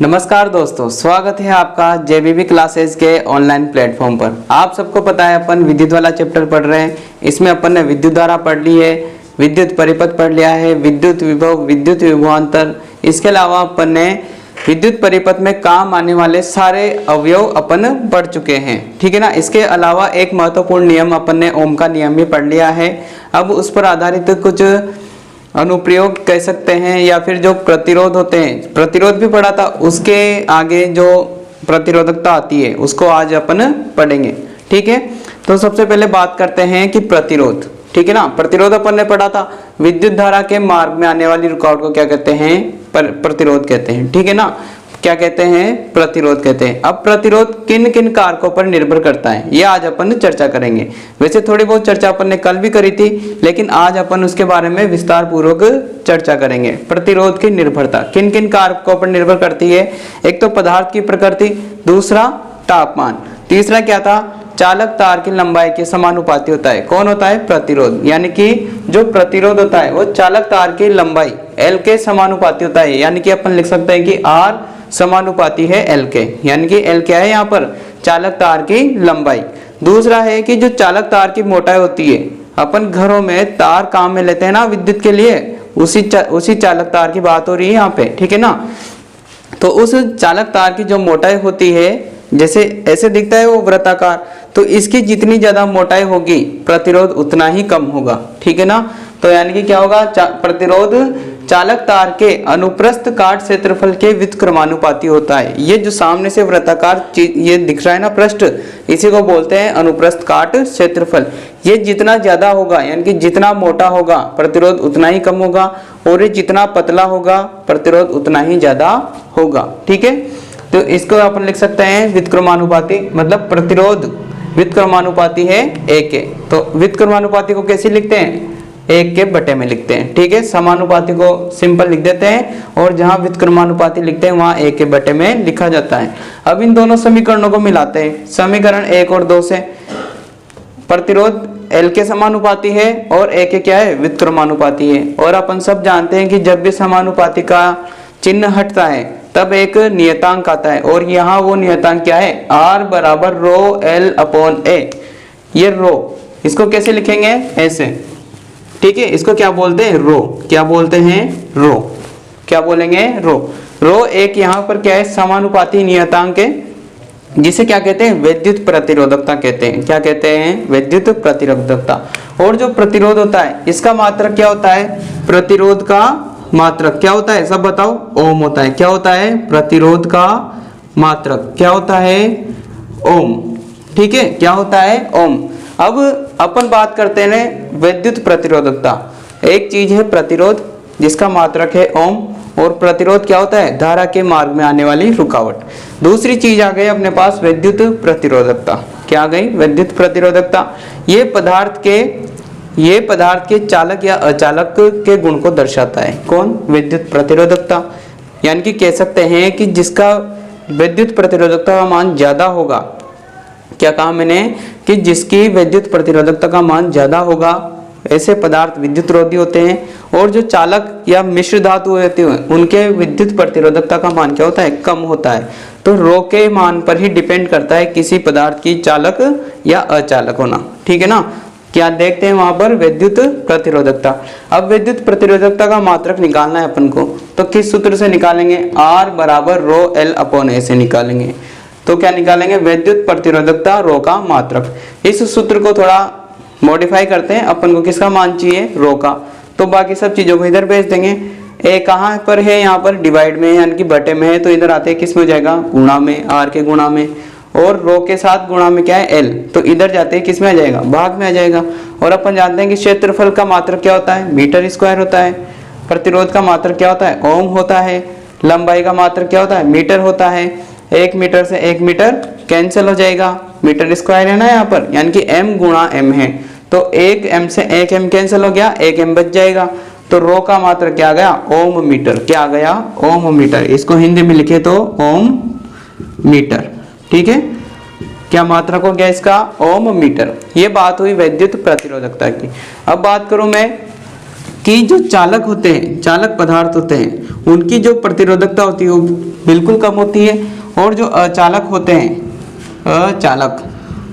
नमस्कार दोस्तों, स्वागत है आपका जेबीबी क्लासेस के ऑनलाइन प्लेटफॉर्म पर। आप सबको पता है अपन विद्युत वाला चैप्टर पढ़ रहे हैं। इसमें अपन ने विद्युत धारा पढ़ ली है, विद्युत परिपथ पढ़ लिया है, विद्युत विभव, विद्युत विभवांतर। इसके अलावा अपन ने विद्युत परिपथ में काम आने वाले सारे अवयव अपन पढ़ चुके हैं, ठीक है ना। इसके अलावा एक महत्वपूर्ण नियम अपन ने ओम का नियम भी पढ़ लिया है। अब उस पर आधारित कुछ अनुप्रयोग कह सकते हैं या फिर जो प्रतिरोध होते हैं, प्रतिरोध भी पढ़ा था, उसके आगे जो प्रतिरोधकता आती है उसको आज अपन पढ़ेंगे, ठीक है। तो सबसे पहले बात करते हैं कि प्रतिरोध, ठीक है ना। प्रतिरोध अपन ने पढ़ा था, विद्युत धारा के मार्ग में आने वाली रुकावट को क्या कहते हैं, प्रतिरोध कहते हैं, ठीक है ना। क्या कहते हैं, प्रतिरोध कहते हैं। अब प्रतिरोध किन किन कारकों पर निर्भर करता है, ये आज अपन चर्चा करेंगे। वैसे थोड़ी बहुत चर्चा अपन ने कल भी करी थी, लेकिन आज अपन उसके बारे में विस्तार पूर्वक चर्चा करेंगे। प्रतिरोध की निर्भरता किन किन कारकों पर निर्भर करती है। एक तो पदार्थ की प्रकृति, दूसरा तापमान, तीसरा क्या था, चालक तार की लंबाई के समानुपाती होता है। कौन होता है, प्रतिरोध। यानी कि जो प्रतिरोध होता है वो चालक तार की लंबाई L के समानुपाती होता है। यानी कि अपन लिख सकते हैं कि R समानुपाती है L के, यानी कि L क्या है यहाँ पर, चालक तार की लंबाई। दूसरा है कि जो चालक तार की मोटाई होती है, अपन घरों में तार काम में लेते हैं ना विद्युत के लिए, उसी चालक तार की बात हो रही है यहाँ पे, ठीक है ना। तो उस चालक तार की जो मोटाई होती है, जैसे ऐसे दिखता है वो वृत्ताकार, तो इसकी जितनी ज्यादा मोटाई होगी प्रतिरोध उतना ही कम होगा, ठीक है ना। तो यानी कि क्या होगा, प्रतिरोध चालक तार के अनुप्रस्थ काट क्षेत्रफल के व्युत्क्रमानुपाती होता है। ये जो सामने से वृत्ताकार चीज ये दिख रहा है ना पृष्ठ, इसी को बोलते हैं अनुप्रस्थ काट क्षेत्रफल। ये जितना ज्यादा होगा, यानी कि जितना मोटा होगा प्रतिरोध उतना ही कम होगा, और ये जितना पतला होगा प्रतिरोध उतना ही ज्यादा होगा, ठीक है। तो इसको अपन लिख सकते हैं व्युत्क्रमानुपाती, मतलब प्रतिरोध व्युत्क्रमानुपाती है 1 के। तो व्युत्क्रमानुपाती को कैसे लिखते हैं, 1 के बटे में लिखते हैं, ठीक है। समानुपाती को सिंपल लिख देते हैं, और जहां व्युत्क्रमानुपाती लिखते हैं वहां 1 के बटे में लिखा जाता है। अब इन दोनों समीकरणों को मिलाते हैं, समीकरण 1 और 2 से। प्रतिरोध L के समानुपाती है और 1 के क्या है, व्युत्क्रमानुपाती है। और अपन सब जानते हैं कि जब भी समानुपाती का चिन्ह हटता है तब एक नियतांक आता है, और यहाँ वो नियतांक क्या है, R बराबर रो L अपॉन A। ये रो, इसको कैसे लिखेंगे, ऐसे, ठीक है। इसको क्या बोलते हैं, रो। क्या बोलते हैं, रो। क्या बोलेंगे, रो। रो एक यहाँ पर क्या है, समानुपाती नियतांक है, जिसे क्या कहते हैं, विद्युत प्रतिरोधकता कहते हैं। क्या कहते हैं, विद्युत प्रतिरोधकता। और जो प्रतिरोध होता है इसका मात्रक क्या होता है, प्रतिरोध का मात्रक क्या होता है, सब बताओ, ओम होता है। क्या होता है, प्रतिरोध का मात्रक क्या होता है, ओम, ठीक है। क्या होता है, ओम। अब अपन बात करते हैं विद्युत प्रतिरोधकता। एक चीज है प्रतिरोध जिसका मात्रक है ओम, और प्रतिरोध क्या होता है, धारा के मार्ग में आने वाली रुकावट। दूसरी चीज आ गई अपने पास विद्युत प्रतिरोधकता। क्या आ गई, विद्युत प्रतिरोधकता। ये पदार्थ के चालक या अचालक के गुण को दर्शाता है। कौन, विद्युत प्रतिरोधकता। यानी कि कह सकते हैं कि जिसका विद्युत प्रतिरोधकता का मान ज्यादा होगा, क्या कहा मैंने, कि जिसकी विद्युत प्रतिरोधकता का मान ज्यादा होगा, ऐसे पदार्थ विद्युत रोधी होते हैं। और जो चालक या मिश्र धातु होते हैं उनके विद्युत प्रतिरोधकता का मान क्या होता है, कम होता है। तो रो के मान पर ही डिपेंड करता है किसी पदार्थ की चालक या अचालक होना, ठीक है ना। क्या देखते हैं वहां पर, विद्युत प्रतिरोधकता। अब विद्युत प्रतिरोधकता का मात्रक निकालना है अपन को, तो किस सूत्र से निकालेंगे, R बराबर रो L अपॉन A से निकालेंगे। तो क्या निकालेंगे, विद्युत प्रतिरोधकता रो का मात्रक। इस सूत्र को थोड़ा मॉडिफाई करते हैं, अपन को किसका मान चाहिए, रो का। तो बाकी सब चीजों को इधर भेज देंगे। ए कहाँ पर है, यहाँ पर डिवाइड में, यानी कि बटे में है, तो इधर आते हैं किस में हो जाएगा, गुणा में, R के गुणा में। और रो के साथ गुणा में क्या है, L, तो इधर जाते हैं किस में आ जाएगा, भाग में आ जाएगा। और अपन जानते हैं कि क्षेत्रफल का मात्रक क्या होता है, मीटर स्क्वायर होता है। प्रतिरोध का मात्रक क्या होता है, ओम होता है। लंबाई का मात्रक क्या होता है, मीटर होता है। 1 मीटर से 1 मीटर कैंसिल हो जाएगा, मीटर स्क्वायर है ना यहाँ पर, यानी कि m गुणा m है। तो 1 m से 1 m कैंसिल हो गया, 1 m बच जाएगा। तो रो का मात्रक क्या आ गया, ओम मीटर। क्या आ गया, ओम मीटर। इसको हिंदी में लिखे तो ओम मीटर, ठीक है। क्या मात्रक हो गया इसका? ओम मीटर। ये बात हुई विद्युत प्रतिरोधकता की। अब बात करूं मैं कि जो चालक होते हैं, चालक पदार्थ होते हैं, उनकी जो प्रतिरोधकता होती है वो बिल्कुल कम होती है, और जो अचालक होते हैं, अचालक,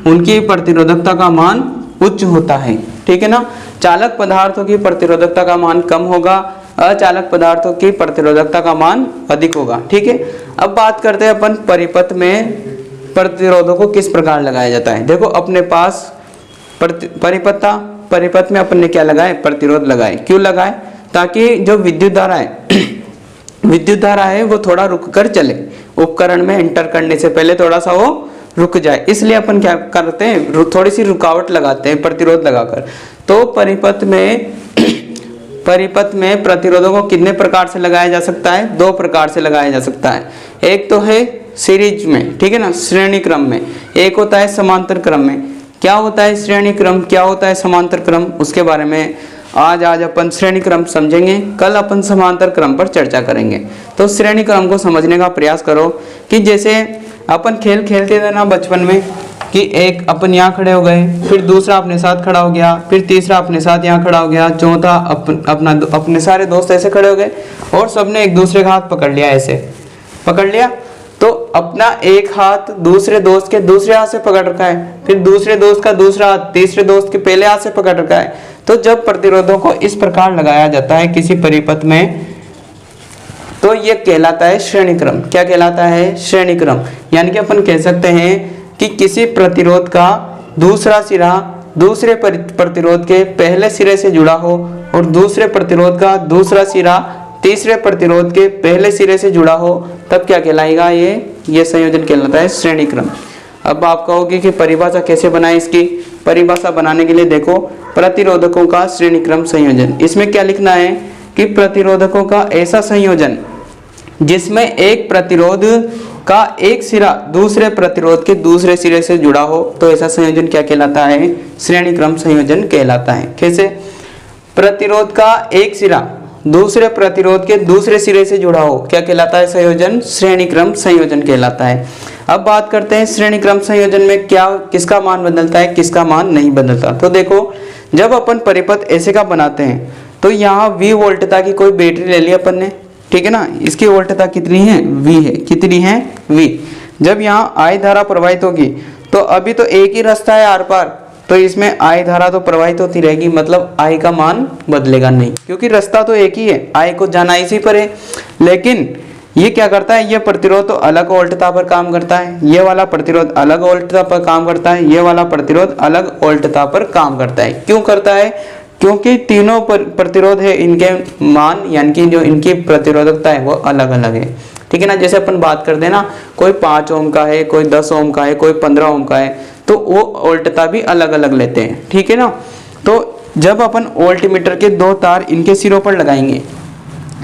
उनकी प्रतिरोधकता का मान उच्च होता है। ठीक है ना? चालक पदार्थों की प्रतिरोधकता का मान कम होगा, अचालक पदार्थों की प्रतिरोधकता का मान अधिक होगा। ठीक है, अब बात करते हैं अपन परिपथ में प्रतिरोधों को किस प्रकार लगाया जाता है। देखो अपने पास परिपथ था, परिपथ में अपन ने क्या लगाए? प्रतिरोध लगाए। क्यों लगाए? ताकि जो विद्युत धारा है विद्युत धारा है वो थोड़ा रुक कर चले, उपकरण में एंटर करने से पहले थोड़ा सा वो रुक जाए, इसलिए अपन क्या करते हैं? थोड़ी सी रुकावट लगाते हैं प्रतिरोध लगाकर। तो परिपथ में प्रतिरोधों को कितने प्रकार से लगाया जा सकता है? 2 प्रकार से लगाया जा सकता है। एक तो है सीरीज में, ठीक है ना, श्रेणी क्रम में। एक होता है समांतर क्रम में। क्या होता है श्रेणी क्रम, क्या होता है समांतर क्रम, उसके बारे में आज अपन श्रेणी क्रम समझेंगे, कल अपन समांतर क्रम पर चर्चा करेंगे। तो श्रेणी क्रम को समझने का प्रयास करो कि जैसे अपन खेल खेलते थे ना बचपन में, कि एक अपन यहाँ खड़े हो गए, फिर दूसरा अपने साथ खड़ा हो गया, फिर तीसरा अपने साथ यहाँ खड़ा हो गया, चौथा अपने सारे दोस्त ऐसे खड़े हो गए और सबने एक दूसरे का हाथ पकड़ लिया, ऐसे पकड़ लिया, तो अपना एक हाथ दूसरे दोस्त के दूसरे हाथ से पकड़ रखा है, फिर दूसरे दोस्त का दूसरा हाथ तीसरे दोस्त के पहले हाथ से पकड़ रखा है। तो जब प्रतिरोधों को इस प्रकार लगाया जाता है किसी परिपथ में, तो ये कहलाता है श्रेणी क्रम। क्या कहलाता है? श्रेणी क्रम। यानी कि अपन कह सकते हैं कि किसी प्रतिरोध का दूसरा सिरा दूसरे प्रतिरोध के पहले सिरे से जुड़ा हो, और दूसरे प्रतिरोध का दूसरा सिरा तीसरे प्रतिरोध के पहले सिरे से जुड़ा हो, तब क्या कहलाएगा? ये संयोजन कहलाता है श्रेणी क्रम। अब आप कहोगे कि परिभाषा कैसे बनाए? इसकी परिभाषा बनाने के लिए देखो, प्रतिरोधकों का श्रेणी क्रम संयोजन। इसमें क्या लिखना है कि प्रतिरोधकों का ऐसा संयोजन जिसमें एक प्रतिरोध का एक सिरा दूसरे प्रतिरोध के दूसरे सिरे से जुड़ा हो, तो ऐसा संयोजन क्या कहलाता है? श्रेणी क्रम संयोजन कहलाता है। कैसे? प्रतिरोध का एक सिरा दूसरे प्रतिरोध के दूसरे सिरे से जुड़ा हो, क्या कहलाता है संयोजन? श्रेणी क्रम संयोजन कहलाता है। अब बात करते हैं श्रेणी क्रम संयोजन में क्या किसका मान बदलता है, किसका मान नहीं बदलता। तो देखो, जब अपन परिपथ ऐसे का बनाते हैं तो यहाँ V वोल्टता की कोई बैटरी ले ली अपन ने, ठीक है ना, इसकी वोल्टता कितनी है? V है। कितनी है? V। जब यहाँ I धारा प्रवाहित होगी तो अभी तो एक ही रास्ता है आर पार, तो इसमें I धारा तो प्रवाहित होती रहेगी, मतलब I का मान बदलेगा नहीं, क्योंकि रास्ता तो एक ही है, I को जाना इसी पर है। लेकिन ये क्या करता है? ये प्रतिरोध तो अलग वोल्टता पर काम करता है, ये वाला प्रतिरोध अलग वोल्टता पर काम करता है, ये वाला प्रतिरोध अलग वोल्टता पर काम करता है। क्यों करता है? क्योंकि तीनों प्रतिरोध है, इनके मान यानी कि जो इनकी प्रतिरोधकता है वो अलग अलग है। ठीक है ना? जैसे अपन बात करते हैं ना, कोई 5 ओम का है, कोई 10 ओम का है, कोई 15 ओम का है, तो वो वोल्टता भी अलग अलग लेते हैं। ठीक है ना? तो जब अपन वोल्टमीटर के 2 तार इनके सिरों पर लगाएंगे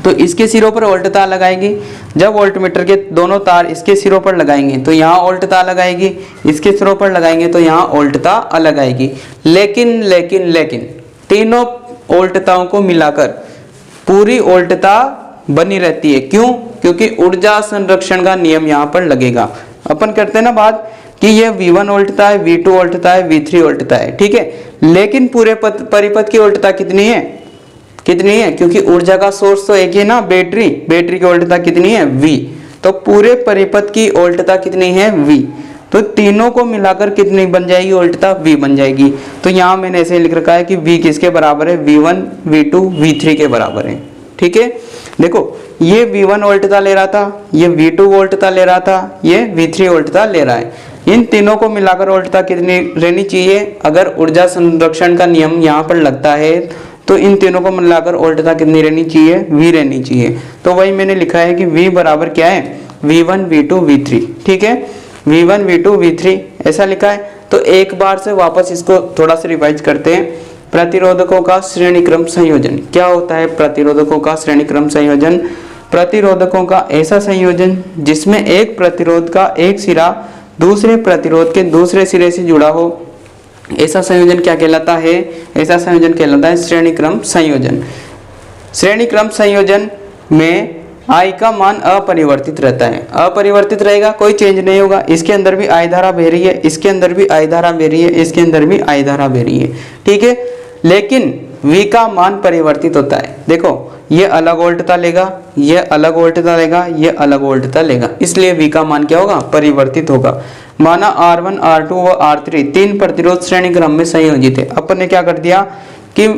तो इसके सिरों पर वोल्टता लगाएगी, जब वोल्टमीटर के दोनों तार इसके सिरों पर लगाएंगे तो यहाँ वोल्टता अलग आएगी, इसके सिरों पर लगाएंगे तो यहाँ वोल्टता अलग आएगी। लेकिन लेकिन लेकिन तीनों वोल्टताओं को मिलाकर पूरी वोल्टता बनी रहती है। क्यों? क्योंकि ऊर्जा संरक्षण का नियम यहाँ पर लगेगा। अपन करते हैं ना बात कि ये V1 वोल्टता है, V2 वोल्टता है, V3 वोल्टता है, ठीक है, लेकिन पूरे परिपथ की वोल्टता कितनी है? कितनी है? क्योंकि ऊर्जा का सोर्स तो एक ही है ना, बैटरी की वोल्टता कितनी है? V। तो पूरे परिपथ की वोल्टता कितनी है? V। तो तीनों को मिलाकर कितनी बन जाएगी वोल्टता? V बन जाएगी। तो यहाँ मैंने ऐसे लिख रखा है कि V किसके बराबर है? V1, V2, V3 के बराबर है। ठीक है, देखो ये V1 वोल्टता ले रहा था, ये V2 वोल्टता ले रहा था, ये V3 वोल्टता ले रहा है। इन तीनों को मिलाकर वोल्टता कितनी रहनी चाहिए? अगर ऊर्जा संरक्षण का नियम यहाँ पर लगता है तो इन तीनों को मिलाकर वोल्टता कितनी रहनी चाहिए? V रहनी चाहिए। तो वही मैंने लिखा है कि V बराबर क्या है? V1, V2, V3। ठीक है, V1, V2, V3 ऐसा लिखा है। तो एक बार से वापस इसको थोड़ा सा रिवाइज करते हैं। प्रतिरोधकों का श्रेणी क्रम संयोजन क्या होता है? प्रतिरोधकों का श्रेणी क्रम संयोजन, प्रतिरोधकों का ऐसा संयोजन जिसमें एक प्रतिरोध का एक सिरा दूसरे प्रतिरोध के दूसरे सिरे से जुड़ा हो, ऐसा संयोजन क्या कहलाता है? ऐसा संयोजन कहलाता है श्रेणी क्रम संयोजन। श्रेणी क्रम संयोजन में I का मान अपरिवर्तित रहता है, अपरिवर्तित रहेगा, कोई चेंज नहीं होगा। इसके अंदर भी I धारा बह रही है, इसके अंदर भी I धारा बह रही है, इसके अंदर भी I धारा बह रही है, ठीक है। लेकिन V का मान परिवर्तित होता है। देखो ये अलग वोल्टता लेगा, ये अलग वोल्टता लेगा, ये अलग वोल्टता लेगा, इसलिए V का मान क्या होगा, परिवर्तित होगा। माना R1, R2 व R3 तीन प्रतिरोध श्रेणी क्रम में संयोजित है। अपन ने क्या कर दिया कि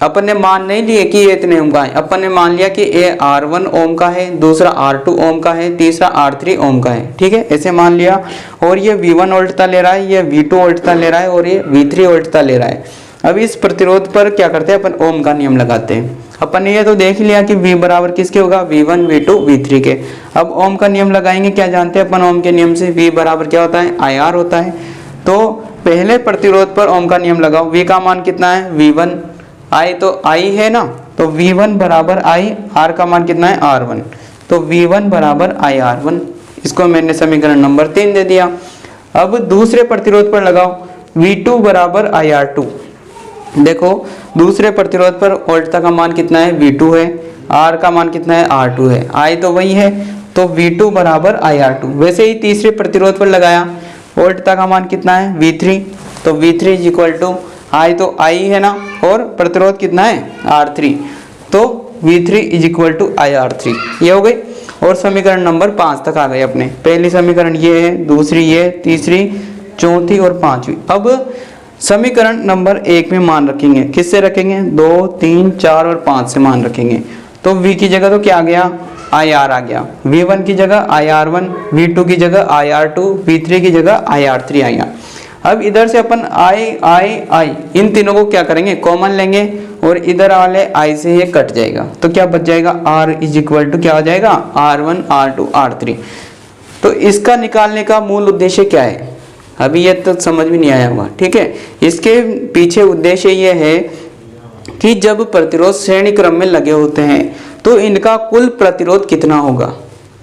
अपन ने मान नहीं लिए कि ये इतने ओम का है, अपन ने मान लिया कि ये R1 ओम का है, दूसरा R2 ओम का है, तीसरा R3 ओम का है, ठीक है, ऐसे मान लिया। और ये V1 वोल्टता ले रहा है, ये V2 वोल्टता ले रहा है और ये V3 वोल्टता ले रहा है। अब इस प्रतिरोध पर क्या करते हैं, अपन ओम का नियम लगाते हैं। अपन ने ये तो देख लिया कि V बराबर किसके होगा, V1, V2, V3 के। अब ओम का नियम लगाएंगे, क्या जानते हैं अपन ओम के नियम से, V बराबर क्या होता है, IR होता है। तो पहले प्रतिरोध पर ओम का नियम लगाओ, V का मान कितना है, V1, I तो I है ना, तो V1 बराबर I, R का मान कितना है, R1, तो V1 बराबर IR1। इसको मैंने समीकरण नंबर 3 दे दिया। अब दूसरे प्रतिरोध पर लगाओ, V2 बराबर IR2। देखो दूसरे प्रतिरोध पर वोल्टता का मान कितना है, V2 है, R का मान कितना है, R2 है, I तो वही है, तो V2 बराबर IR2। वैसे ही तीसरे प्रतिरोध पर लगाया, वोल्टता का मान कितना है, V3, तो V3 is equal to I तो I है ना, और प्रतिरोध कितना है, R3, तो V3 is equal to IR3। ये हो गई। और समीकरण नंबर 5 तक आ गए अपने। पहली समीकरण ये है, दूसरी ये, तीसरी, चौथी और पांचवी। अब समीकरण नंबर 1 में मान रखेंगे, किससे रखेंगे, 2, 3, 4 और 5 से मान रखेंगे। तो V की जगह तो क्या आ गया, IR आ गया, V1 की जगह IR1, V2 की जगह IR2, V3 की जगह IR3 आ गया। अब इधर से अपन I इन तीनों को क्या करेंगे, कॉमन लेंगे, और इधर वाले I से ये कट जाएगा, तो क्या बच जाएगा, R इज इक्वल टू क्या हो जाएगा, R1, R2, R3। तो इसका निकालने का मूल उद्देश्य क्या है, अभी ये तो समझ में नहीं आया होगा, ठीक है। इसके पीछे उद्देश्य ये है कि जब प्रतिरोध श्रेणी क्रम में लगे होते हैं तो इनका कुल प्रतिरोध कितना होगा।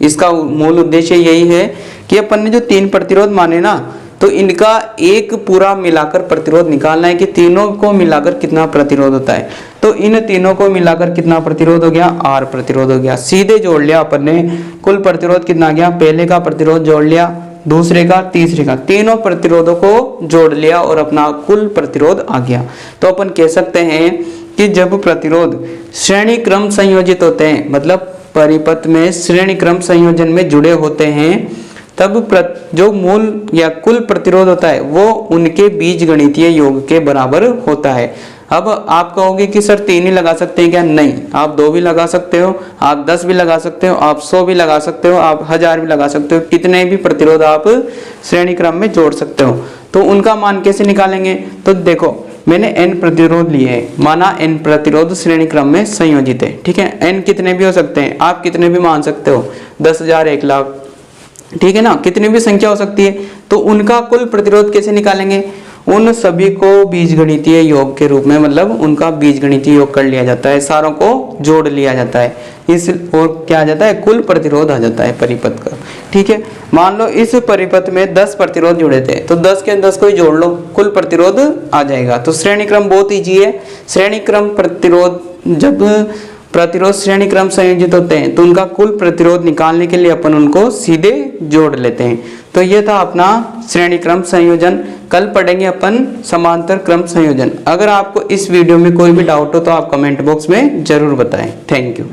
इसका मूल उद्देश्य यही है कि अपन ने जो तीन प्रतिरोध माने ना, तो इनका एक पूरा मिलाकर प्रतिरोध निकालना है कि तीनों को मिलाकर कितना प्रतिरोध होता है। तो इन तीनों को मिलाकर कितना प्रतिरोध हो गया, R प्रतिरोध हो गया। सीधे जोड़ लिया अपन ने, कुल प्रतिरोध कितना आ गया, पहले का प्रतिरोध जोड़ लिया, दूसरे का, तीसरे का, तीनों प्रतिरोधों को जोड़ लिया और अपना कुल प्रतिरोध आ गया। तो अपन कह सकते हैं कि जब प्रतिरोध श्रेणी क्रम संयोजित होते हैं, मतलब परिपथ में श्रेणी क्रम संयोजन में जुड़े होते हैं, तब जो मूल या कुल प्रतिरोध होता है वो उनके बीजगणितीय योग के बराबर होता है। अब आप कहोगे कि सर 3 ही लगा सकते हैं क्या, नहीं, आप 2 भी लगा सकते हो, आप 10 भी लगा सकते हो, आप 100 भी लगा सकते हो, आप 1000 भी लगा सकते हो, कितने भी प्रतिरोध आप श्रेणी क्रम में जोड़ सकते हो। तो उनका मान कैसे निकालेंगे, तो देखो मैंने n प्रतिरोध लिए हैं, माना n प्रतिरोध श्रेणी क्रम में संयोजित है, ठीक है। n कितने भी हो सकते हैं, आप कितने भी मान सकते हो, 10,000, 1 लाख, ठीक है ना, कितनी भी संख्या हो सकती है। तो उनका कुल प्रतिरोध कैसे निकालेंगे, उन सभी को बीजगणितीय योग के रूप में, मतलब उनका बीजगणितीय योग कर लिया जाता है, सारों को जोड़ लिया जाता है, इस और क्या आ जाता है, कुल प्रतिरोध आ जाता है परिपथ का, ठीक है। मान लो इस परिपथ में 10 प्रतिरोध जुड़े थे, तो 10 के 10 को ही जोड़ लो, कुल प्रतिरोध आ जाएगा। तो श्रेणी क्रम बहुत ईजी है। श्रेणी क्रम प्रतिरोध, जब प्रतिरोध श्रेणी क्रम संयोजित होते हैं तो उनका कुल प्रतिरोध निकालने के लिए अपन उनको सीधे जोड़ लेते हैं। तो ये था अपना श्रेणी क्रम संयोजन। कल पढ़ेंगे अपन समांतर क्रम संयोजन। अगर आपको इस वीडियो में कोई भी डाउट हो तो आप कमेंट बॉक्स में जरूर बताएं। Thank you.